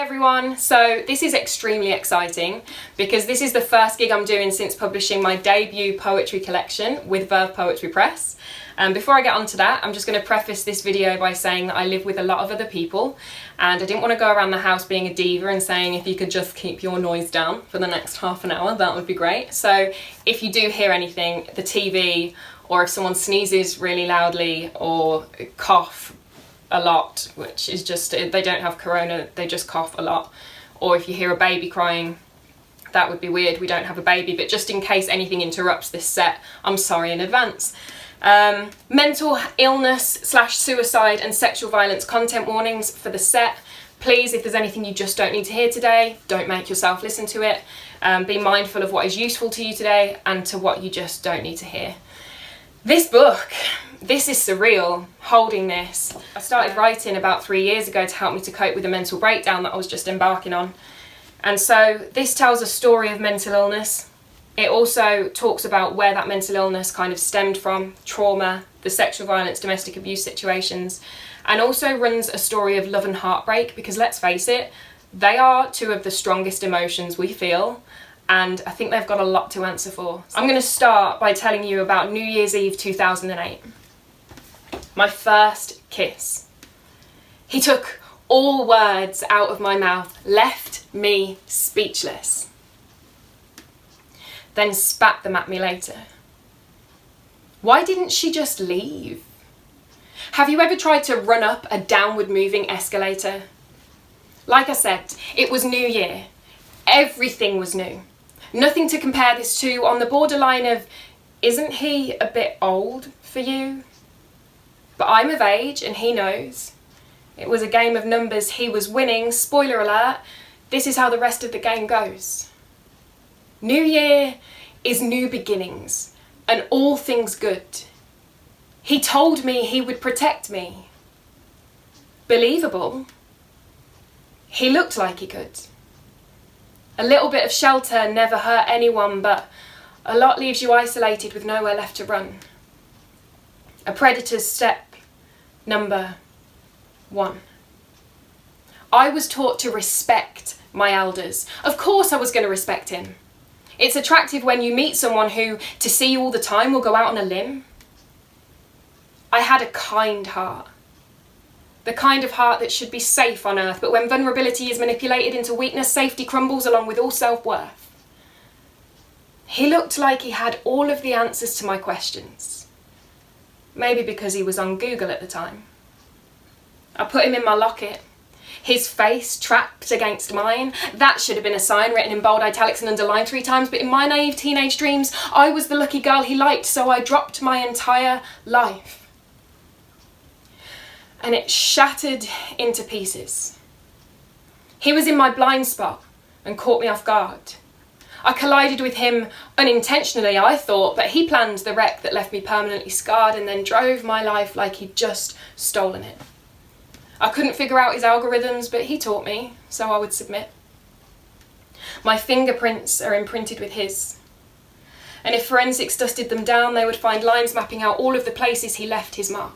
everyone, so this is extremely exciting because this is the first gig I'm doing since publishing my debut poetry collection with Verve Poetry Press. Before I get on to that, I'm just going to preface this video by saying that I live with a lot of other people and I didn't want to go around the house being a diva and saying if you could just keep your noise down for the next half an hour, that would be great. So if you do hear anything, the TV, or if someone sneezes really loudly or cough a lot, which is just, they don't have corona, they just cough a lot, or if you hear a baby crying, that would be weird, we don't have a baby, but just in case anything interrupts this set, I'm sorry in advance. Mental illness / suicide and sexual violence content warnings for the set. Please, if there's anything you just don't need to hear today, don't make yourself listen to it. Be mindful of what is useful to you today and to what you just don't need to hear. This book, this is surreal, holding this. I started writing about 3 years ago to help me to cope with the mental breakdown that I was just embarking on. And so this tells a story of mental illness. It also talks about where that mental illness kind of stemmed from, trauma, the sexual violence, domestic abuse situations, and also runs a story of love and heartbreak, because let's face it, they are two of the strongest emotions we feel. And I think they've got a lot to answer for. I'm going to start by telling you about New Year's Eve 2008. My first kiss. He took all words out of my mouth, left me speechless, then spat them at me later. Why didn't she just leave? Have you ever tried to run up a downward moving escalator? Like I said, it was New Year. Everything was new. Nothing to compare this to, on the borderline of, isn't he a bit old for you? But I'm of age and he knows. It was a game of numbers, he was winning. Spoiler alert, this is how the rest of the game goes. New Year is new beginnings and all things good. He told me he would protect me. Believable. He looked like he could. A little bit of shelter never hurt anyone, but a lot leaves you isolated with nowhere left to run. A predator's step number 1. I was taught to respect my elders. Of course I was going to respect him. It's attractive when you meet someone who, to see you all the time, will go out on a limb. I had a kind heart. The kind of heart that should be safe on earth, but when vulnerability is manipulated into weakness, safety crumbles along with all self-worth. He looked like he had all of the answers to my questions. Maybe because he was on Google at the time. I put him in my locket. His face trapped against mine. That should have been a sign written in bold italics and underlined 3 times, but in my naive teenage dreams, I was the lucky girl he liked, so I dropped my entire life. And it shattered into pieces. He was in my blind spot and caught me off guard. I collided with him unintentionally, I thought, but he planned the wreck that left me permanently scarred and then drove my life like he'd just stolen it. I couldn't figure out his algorithms, but he taught me, so I would submit. My fingerprints are imprinted with his. And if forensics dusted them down, they would find lines mapping out all of the places he left his mark.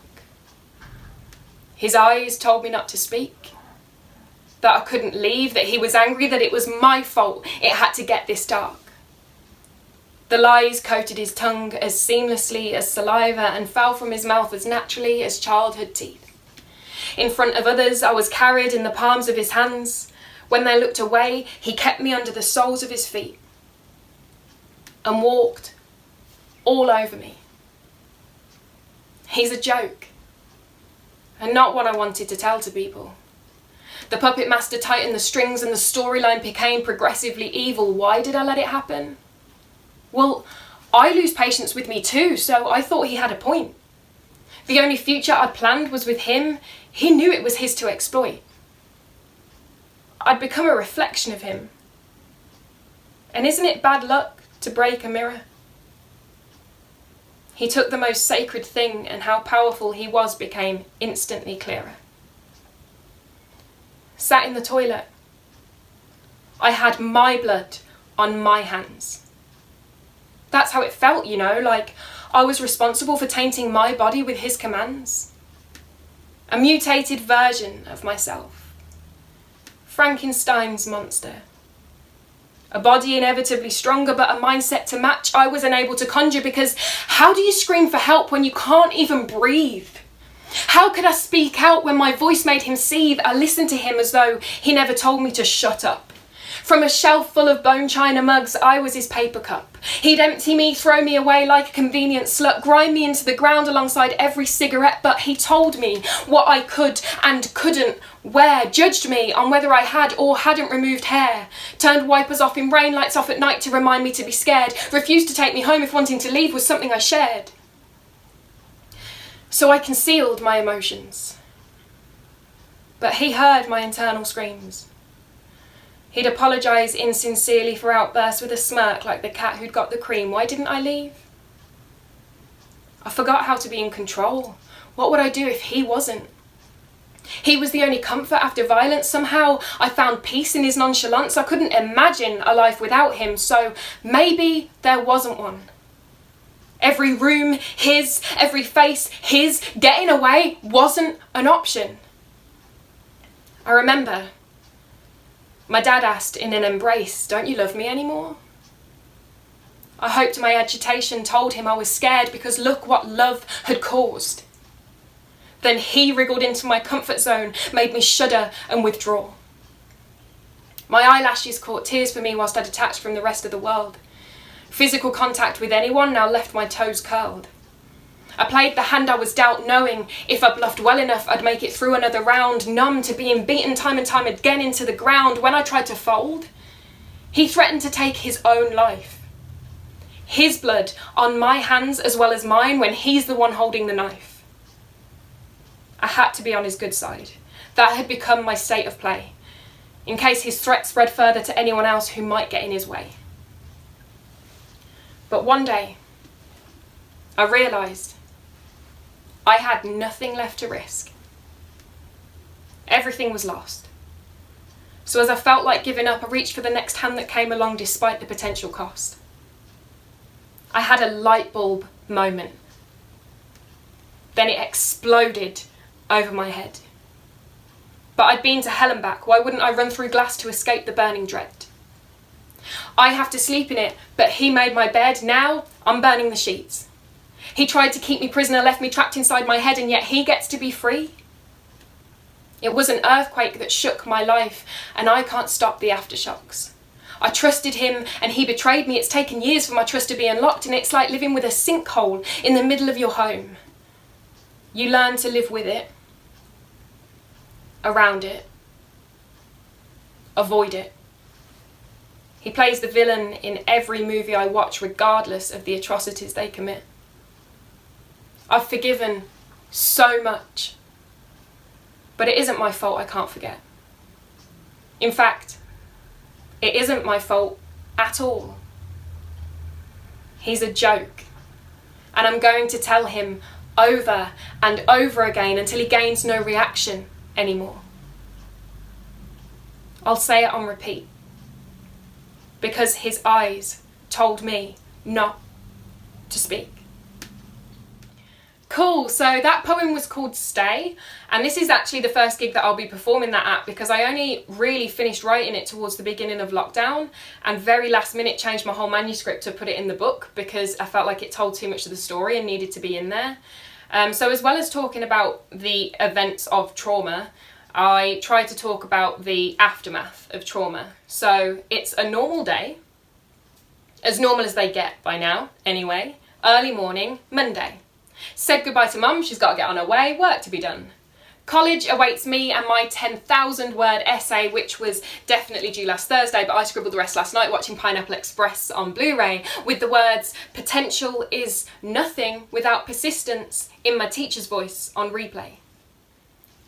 His eyes told me not to speak, that I couldn't leave, that he was angry, that it was my fault it had to get this dark. The lies coated his tongue as seamlessly as saliva and fell from his mouth as naturally as childhood teeth. In front of others, I was carried in the palms of his hands. When they looked away, he kept me under the soles of his feet and walked all over me. He's a joke. And not one I wanted to tell to people. The puppet master tightened the strings and the storyline became progressively evil. Why did I let it happen? Well, I lose patience with me too, so I thought he had a point. The only future I planned was with him. He knew it was his to exploit. I'd become a reflection of him. And isn't it bad luck to break a mirror? He took the most sacred thing, and how powerful he was became instantly clearer. Sat in the toilet. I had my blood on my hands. That's how it felt, you know, like I was responsible for tainting my body with his commands. A mutated version of myself. Frankenstein's monster. A body inevitably stronger, but a mindset to match I was unable to conjure, because how do you scream for help when you can't even breathe? How could I speak out when my voice made him seethe? I listened to him as though he never told me to shut up. From a shelf full of bone china mugs, I was his paper cup. He'd empty me, throw me away like a convenient slut, grind me into the ground alongside every cigarette, but he told me what I could and couldn't wear, judged me on whether I had or hadn't removed hair, turned wipers off in rain, lights off at night to remind me to be scared, refused to take me home if wanting to leave was something I shared. So I concealed my emotions. But he heard my internal screams. He'd apologise insincerely for outbursts with a smirk like the cat who'd got the cream. Why didn't I leave? I forgot how to be in control. What would I do if he wasn't? He was the only comfort after violence. Somehow I found peace in his nonchalance. I couldn't imagine a life without him, so maybe there wasn't one. Every room, his, every face, his. Getting away wasn't an option. I remember my dad asked in an embrace, "Don't you love me anymore?" I hoped my agitation told him I was scared, because look what love had caused. Then he wriggled into my comfort zone, made me shudder and withdraw. My eyelashes caught tears for me whilst I detached from the rest of the world. Physical contact with anyone now left my toes curled. I played the hand I was dealt, knowing if I bluffed well enough I'd make it through another round, numb to being beaten time and time again into the ground. When I tried to fold, he threatened to take his own life. His blood on my hands as well as mine when he's the one holding the knife. I had to be on his good side. That had become my state of play, in case his threat spread further to anyone else who might get in his way. But one day, I realised I had nothing left to risk. Everything was lost. So as I felt like giving up, I reached for the next hand that came along despite the potential cost. I had a light bulb moment. Then it exploded over my head. But I'd been to hell and back. Why wouldn't I run through glass to escape the burning dread? I have to sleep in it, but he made my bed. Now I'm burning the sheets. He tried to keep me prisoner, left me trapped inside my head, and yet he gets to be free. It was an earthquake that shook my life, and I can't stop the aftershocks. I trusted him, and he betrayed me. It's taken years for my trust to be unlocked, and it's like living with a sinkhole in the middle of your home. You learn to live with it, around it, avoid it. He plays the villain in every movie I watch, regardless of the atrocities they commit. I've forgiven so much, but it isn't my fault I can't forget. In fact, it isn't my fault at all. He's a joke, and I'm going to tell him over and over again until he gains no reaction anymore. I'll say it on repeat, because his eyes told me not to speak. Cool, so that poem was called Stay, and this is actually the first gig that I'll be performing that at, because I only really finished writing it towards the beginning of lockdown, and very last minute changed my whole manuscript to put it in the book because I felt like it told too much of the story and needed to be in there. So as well as talking about the events of trauma, I tried to talk about the aftermath of trauma. So it's a normal day, as normal as they get by now anyway. Early morning, Monday. Said goodbye to mum, she's got to get on her way, work to be done. College awaits me and my 10,000 word essay, which was definitely due last Thursday, but I scribbled the rest last night watching Pineapple Express on Blu-ray with the words, "Potential is nothing without persistence," in my teacher's voice on replay.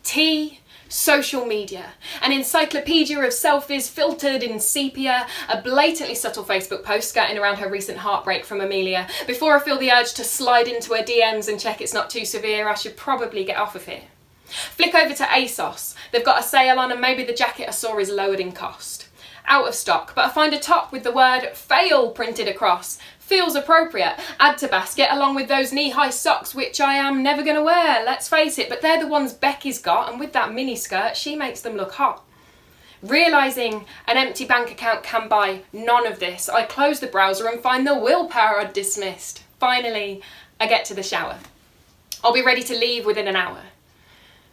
Tea, social media, an encyclopedia of selfies filtered in sepia, a blatantly subtle Facebook post skirting around her recent heartbreak from Amelia. Before I feel the urge to slide into her DMs and check it's not too severe, I should probably get off of here. Flick over to ASOS. They've got a sale on and maybe the jacket I saw is lowered in cost. Out of stock, but I find a top with the word fail printed across. Feels appropriate. Add to basket along with those knee-high socks, which I am never going to wear, let's face it, but they're the ones Becky's got, and with that mini skirt, she makes them look hot. Realising an empty bank account can buy none of this, I close the browser and find the willpower I'd dismissed. Finally, I get to the shower. I'll be ready to leave within an hour.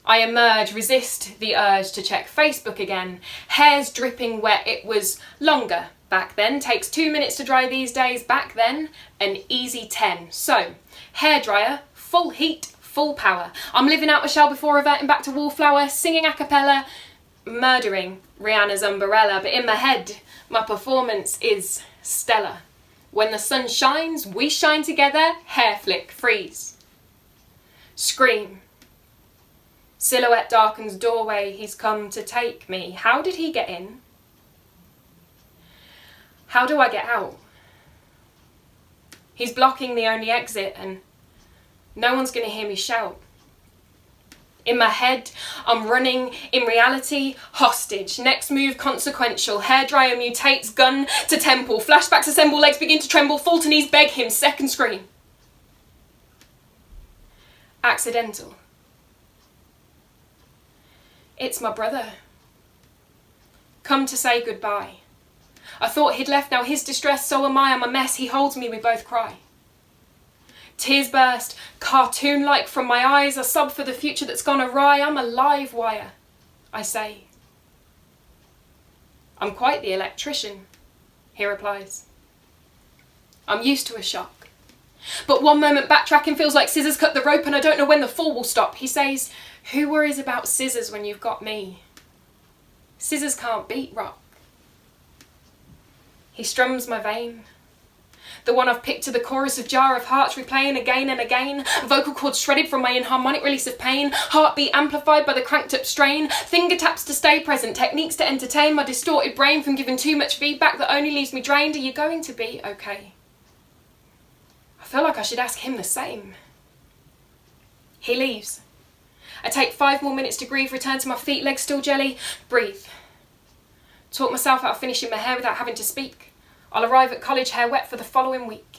I emerge, resist the urge to check Facebook again. Hair's dripping wet. It was longer back then. Takes 2 minutes to dry these days. Back then, an easy 10. So, hairdryer, full heat, full power. I'm living out Michelle before reverting back to Wallflower, singing a cappella, murdering Rihanna's Umbrella. But in my head, my performance is stellar. When the sun shines, we shine together. Hair flick, freeze. Scream. Silhouette darkens doorway, he's come to take me. How did he get in? How do I get out? He's blocking the only exit and no one's going to hear me shout. In my head, I'm running. In reality, hostage. Next move, consequential. Hairdryer mutates, gun to temple. Flashbacks assemble, legs begin to tremble. Fall to knees, beg him. Second scream. Accidental. It's my brother. Come to say goodbye. I thought he'd left, now his distress, so am I. I'm a mess, he holds me, we both cry. Tears burst, cartoon-like from my eyes. I sob for the future that's gone awry. I'm a live wire, I say. I'm quite the electrician, he replies. I'm used to a shock. But one moment backtracking feels like scissors cut the rope and I don't know when the fall will stop. He says, who worries about scissors when you've got me? Scissors can't beat rock. He strums my vein. The one I've picked to the chorus of Jar of Hearts, replaying again and again. Vocal cords shredded from my inharmonic release of pain. Heartbeat amplified by the cranked up strain. Finger taps to stay present. Techniques to entertain my distorted brain from giving too much feedback that only leaves me drained. Are you going to be okay? I feel like I should ask him the same. He leaves. I take 5 more minutes to grieve, return to my feet, legs still jelly, breathe. Talk myself out of finishing my hair without having to speak. I'll arrive at college hair wet for the following week.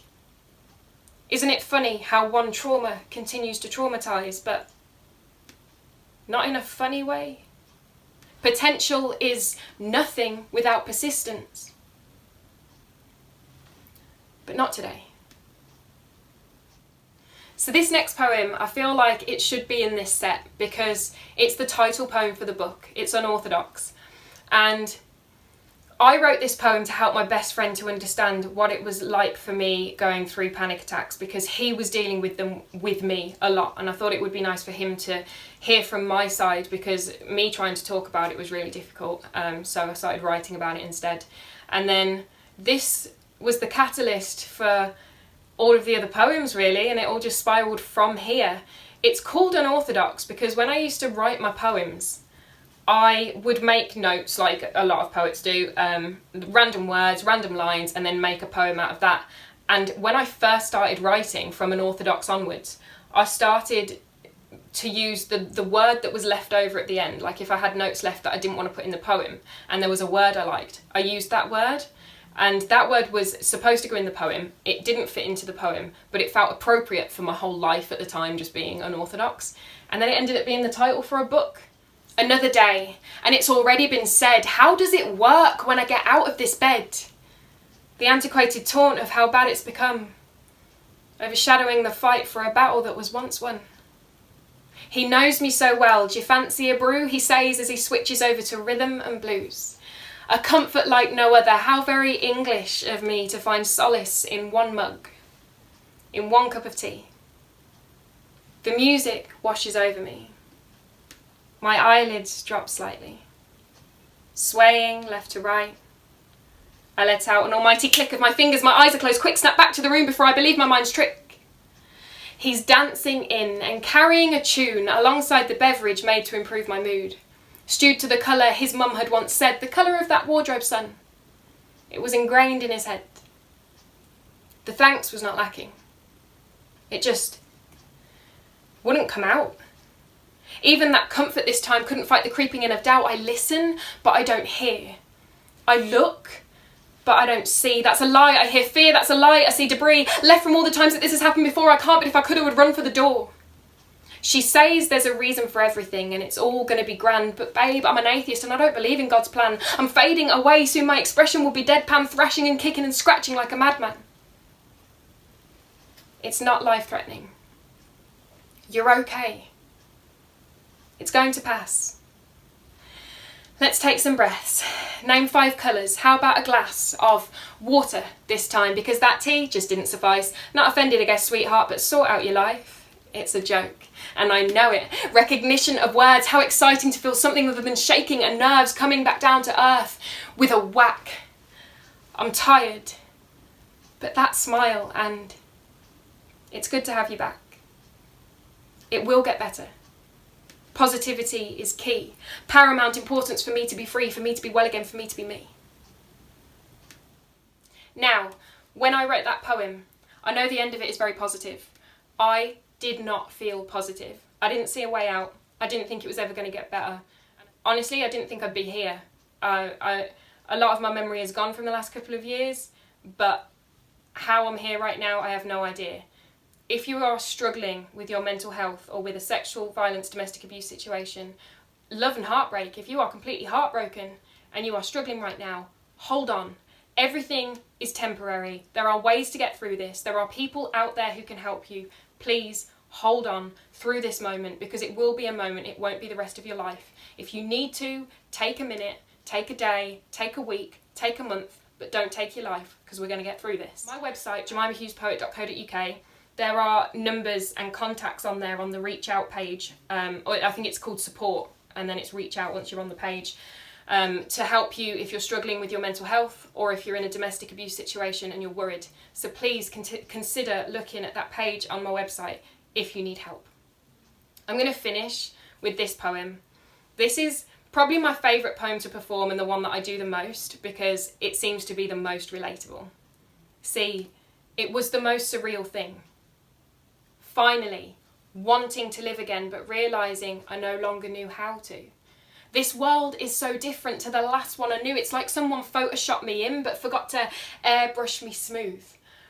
Isn't it funny how one trauma continues to traumatise, but not in a funny way? Potential is nothing without persistence. But not today. So this next poem, I feel like it should be in this set because it's the title poem for the book. It's Unorthodox. And I wrote this poem to help my best friend to understand what it was like for me going through panic attacks, because he was dealing with them with me a lot, and I thought it would be nice for him to hear from my side, because me trying to talk about it was really difficult. So I started writing about it instead. And then this was the catalyst for all of the other poems, really, and it all just spiraled from here. It's called Unorthodox because when I used to write my poems, I would make notes like a lot of poets do, random words, random lines, and then make a poem out of that. And when I first started writing from Unorthodox onwards, I started to use the word that was left over at the end. Like if I had notes left that I didn't want to put in the poem and there was a word I liked, I used that word. And that word was supposed to go in the poem. It didn't fit into the poem, but it felt appropriate for my whole life at the time, just being unorthodox. And then it ended up being the title for a book. Another day, and it's already been said, how does it work when I get out of this bed? The antiquated taunt of how bad it's become, overshadowing the fight for a battle that was once won. He knows me so well, do you fancy a brew? He says as he switches over to rhythm and blues. A comfort like no other, how very English of me to find solace in one mug, in one cup of tea. The music washes over me. My eyelids drop slightly, swaying left to right. I let out an almighty click of my fingers, my eyes are closed, quick snap back to the room before I believe my mind's trick. He's dancing in and carrying a tune alongside the beverage made to improve my mood. Stewed to the colour his mum had once said, the colour of that wardrobe, son. It was ingrained in his head. The thanks was not lacking. It just wouldn't come out. Even that comfort this time couldn't fight the creeping in of doubt. I listen, but I don't hear. I look, but I don't see. That's a lie. I hear fear. That's a lie. I see debris. Left from all the times that this has happened before. I can't, but if I could, I would run for the door. She says there's a reason for everything and it's all going to be grand, but babe, I'm an atheist and I don't believe in God's plan. I'm fading away, soon my expression will be deadpan, thrashing and kicking and scratching like a madman. It's not life-threatening. You're okay. It's going to pass. Let's take some breaths. Name 5 colours. How about a glass of water this time? Because that tea just didn't suffice. Not offended, I guess, sweetheart, but sort out your life. It's a joke. And I know it. Recognition of words. How exciting to feel something other than shaking and nerves coming back down to earth with a whack. I'm tired. But that smile, and it's good to have you back. It will get better. Positivity is key. Paramount importance for me to be free, for me to be well again, for me to be me. Now, when I wrote that poem, I know the end of it is very positive. I did not feel positive. I didn't see a way out. I didn't think it was ever going to get better. Honestly, I didn't think I'd be here. A lot of my memory is gone from the last couple of years, but how I'm here right now, I have no idea. If you are struggling with your mental health or with a sexual violence, domestic abuse situation, love and heartbreak, if you are completely heartbroken and you are struggling right now, hold on. Everything is temporary. There are ways to get through this. There are people out there who can help you. Please hold on through this moment, because it will be a moment. It won't be the rest of your life. If you need to, take a minute, take a day, take a week, take a month, but don't take your life, because we're going to get through this. My website, jemimahughespoet.co.uk, there are numbers and contacts on there on the reach out page. Or I think it's called support, and then it's reach out once you're on the page, to help you if you're struggling with your mental health or if you're in a domestic abuse situation and you're worried. So please consider looking at that page on my website if you need help. I'm going to finish with this poem. This is probably my favourite poem to perform and the one that I do the most, because it seems to be the most relatable. See, it was the most surreal thing. Finally, wanting to live again, but realising I no longer knew how to. This world is so different to the last one I knew. It's like someone photoshopped me in, but forgot to airbrush me smooth.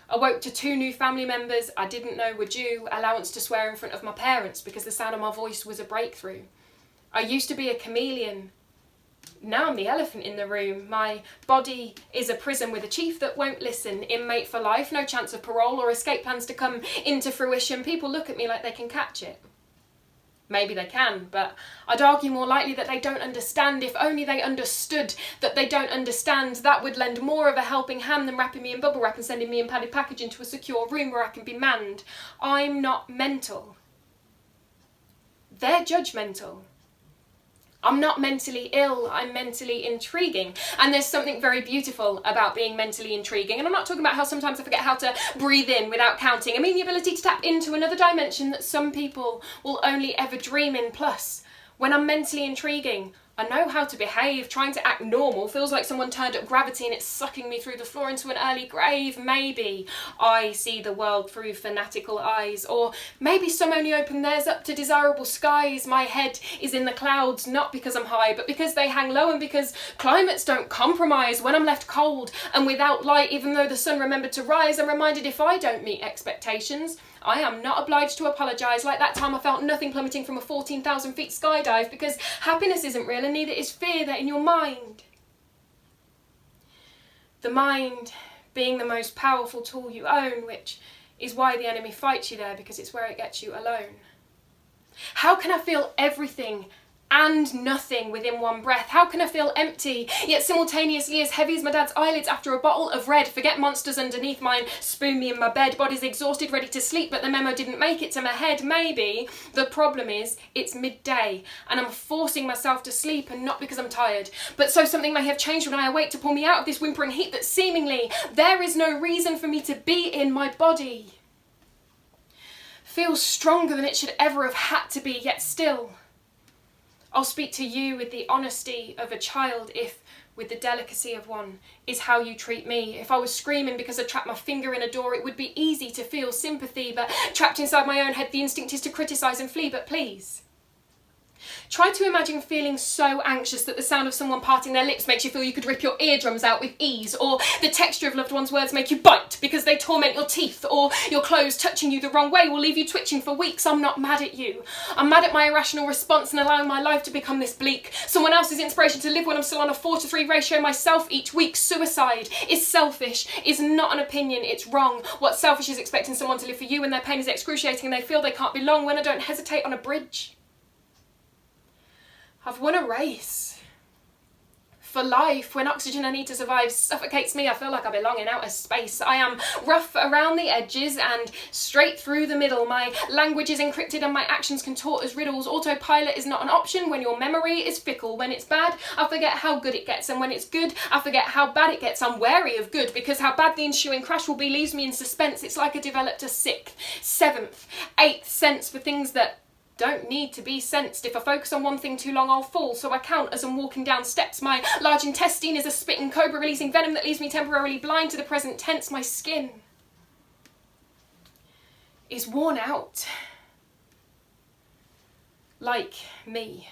I woke to 2 new family members I didn't know were due, allowance to swear in front of my parents because the sound of my voice was a breakthrough. I used to be a chameleon. Now I'm the elephant in the room. My body is a prison with a chief that won't listen. Inmate for life, no chance of parole or escape plans to come into fruition. People look at me like they can catch it. Maybe they can, but I'd argue more likely that they don't understand. If only they understood that they don't understand, that would lend more of a helping hand than wrapping me in bubble wrap and sending me in padded package into a secure room where I can be manned. I'm not mental. They're judgmental. I'm not mentally ill, I'm mentally intriguing. And there's something very beautiful about being mentally intriguing. And I'm not talking about how sometimes I forget how to breathe in without counting. I mean the ability to tap into another dimension that some people will only ever dream in. Plus, when I'm mentally intriguing, I know how to behave. Trying to act normal feels like someone turned up gravity and it's sucking me through the floor into an early grave. Maybe I see the world through fanatical eyes, or maybe some only open theirs up to desirable skies. My head is in the clouds, not because I'm high, but because they hang low and because climates don't compromise. When I'm left cold and without light, even though the sun remembered to rise, I'm reminded if I don't meet expectations, I am not obliged to apologise. Like that time I felt nothing plummeting from a 14,000 feet skydive, because happiness isn't real and neither is fear. They're in your mind. The mind being the most powerful tool you own, which is why the enemy fights you there, because it's where it gets you alone. How can I feel everything and nothing within one breath? How can I feel empty, yet simultaneously as heavy as my dad's eyelids after a bottle of red? Forget monsters underneath mine, spoon me in my bed, body's exhausted, ready to sleep, but the memo didn't make it to my head. Maybe the problem is it's midday and I'm forcing myself to sleep, and not because I'm tired, but so something may have changed when I awake to pull me out of this whimpering heat that seemingly there is no reason for me to be in. My body feels stronger than it should ever have had to be, yet still I'll speak to you with the honesty of a child, if with the delicacy of one is how you treat me. If I was screaming because I trapped my finger in a door, it would be easy to feel sympathy, but trapped inside my own head, the instinct is to criticise and flee. But please, Try to imagine feeling so anxious that the sound of someone parting their lips makes you feel you could rip your eardrums out with ease, or the texture of loved ones' words make you bite because they torment your teeth, or your clothes touching you the wrong way will leave you twitching for weeks. I'm not mad at you. I'm mad at my irrational response and allowing my life to become this bleak. Someone else's inspiration to live when I'm still on a 4-to-3 ratio myself each week. Suicide is selfish, is not an opinion, it's wrong. What's selfish is expecting someone to live for you when their pain is excruciating and they feel they can't belong when I don't hesitate on a bridge. I've won a race. For life, when oxygen I need to survive suffocates me, I feel like I belong in outer space. I am rough around the edges and straight through the middle. My language is encrypted and my actions contort as riddles. Autopilot is not an option when your memory is fickle. When it's bad, I forget how good it gets, and when it's good, I forget how bad it gets. I'm wary of good because how bad the ensuing crash will be leaves me in suspense. It's like I developed a 6th, 7th, 8th sense for things that don't need to be sensed. If I focus on one thing too long, I'll fall, so I count as I'm walking down steps. My large intestine is a spitting cobra releasing venom that leaves me temporarily blind to the present tense. My skin is worn out. Like me.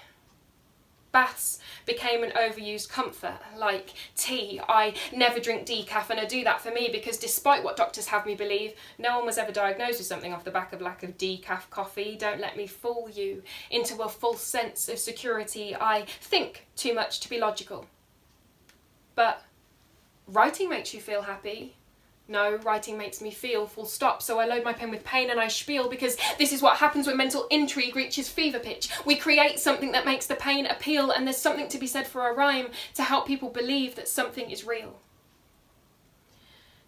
Baths became an overused comfort, like tea. I never drink decaf, and I do that for me because despite what doctors have me believe, no one was ever diagnosed with something off the back of lack of decaf coffee. Don't let me fool you into a false sense of security. I think too much to be logical. But writing makes you feel happy. No, writing makes me feel, full stop. So I load my pen with pain and I spiel because this is what happens when mental intrigue reaches fever pitch. We create something that makes the pain appeal, and there's something to be said for a rhyme to help people believe that something is real.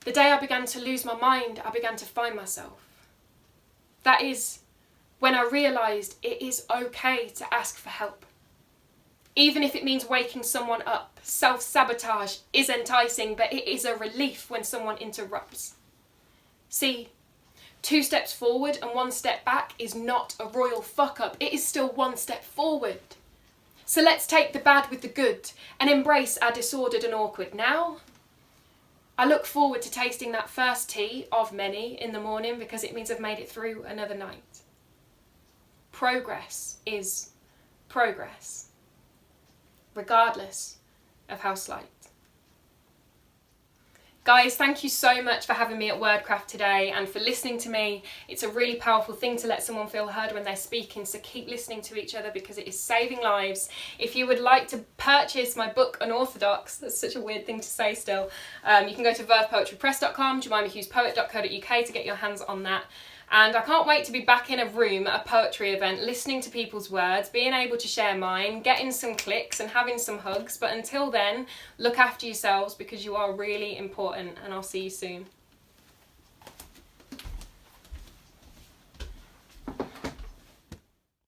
The day I began to lose my mind, I began to find myself. That is when I realised it is okay to ask for help. Even if it means waking someone up. Self-sabotage is enticing, but it is a relief when someone interrupts. See, 2 steps forward and 1 step back is not a royal fuck-up. It is still 1 step forward. So let's take the bad with the good and embrace our disordered and awkward. Now, I look forward to tasting that first tea of many in the morning because it means I've made it through another night. Progress is progress, regardless of how slight. Guys, thank you so much for having me at Wordcraft today and for listening to me. It's a really powerful thing to let someone feel heard when they're speaking, so keep listening to each other because it is saving lives. If you would like to purchase my book Unorthodox, that's such a weird thing to say still, you can go to vervepoetrypress.com, jemimahughespoet.co.uk to get your hands on that. And I can't wait to be back in a room at a poetry event, listening to people's words, being able to share mine, getting some clicks and having some hugs. But until then, look after yourselves because you are really important, and I'll see you soon.